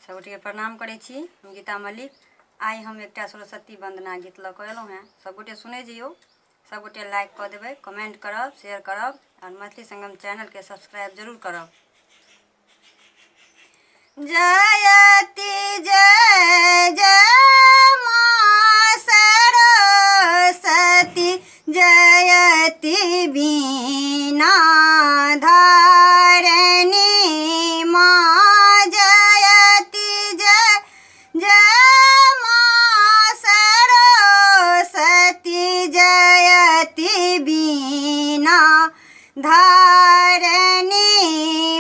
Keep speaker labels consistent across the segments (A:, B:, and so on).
A: सबगोटे प्रणाम करै छी। हम गीता मलिक। आइ हम एकटा सरस्वती वंदना गीत लऽ कऽ एलहुँ हेँ। सबगोटे सुनै जइयौ, सबगोटे लाइक कऽ देबै, कमेंट करब, शेयर करब और मैथिली संगम चैनलके सब्सक्राइब जरूर करब। जयति जय जय माँ सरस्वती, जयति बीना धारिणी माँ, जयति जय जय माँ सरस्वती, जयति बीना धारिणी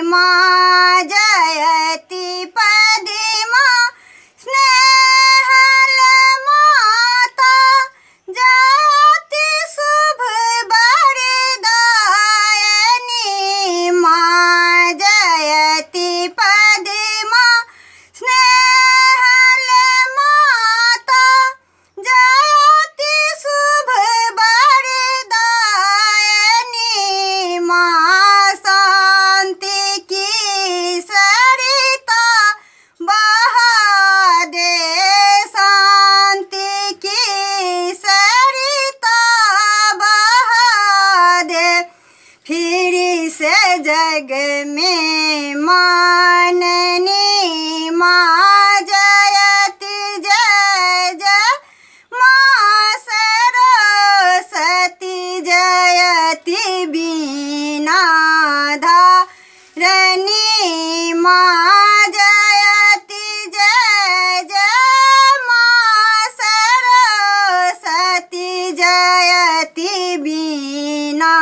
A: माँ, जयति पद्मा स्नेहल माता, जयति शुभ वरदायिनी माँ, जयति पद्मा स्नेहल माता, जयति शुभ वरदायिनी माँ, शांति की सरिता बहा दे, शांति की सरिता बहा दे, फिर से जग में माननी माँ, जयति जय जय माँ सरस्वती, जयति बीना धारिणी माँ, जयति जय जय माँ सरस्वती, जयति बीना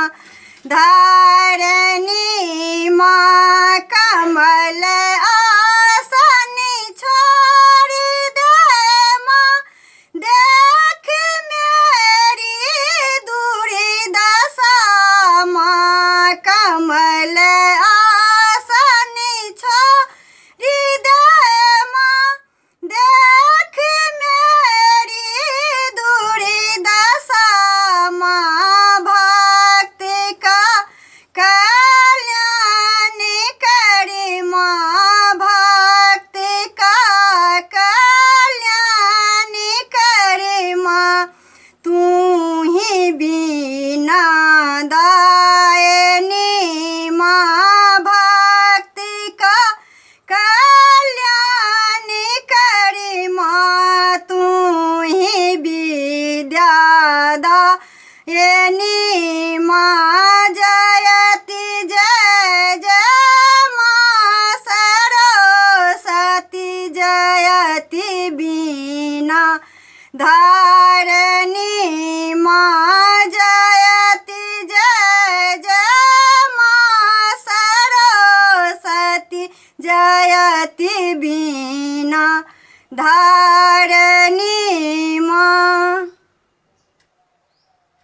A: धारिणी माँ, कमल आसन छोड़ दे माँ, देख मेरी दुर्दशा माँ, कमल आसन छोड़ दे माँ, देख मेरी दुर्दशा माँ, भक्त का कल्याण कर माँ, भक्त का कल्याण कर माँ, तू ही बीना दायिनी माँ, भक्त का कल्याण कर माँ, तू ही विद्या दायिनी माँ, जयति जय जय माँ सरस्वती, जयति बीना धारिणी माँ, जयति जय जय माँ सरस्वती, जयति बीना धारिणी माँ।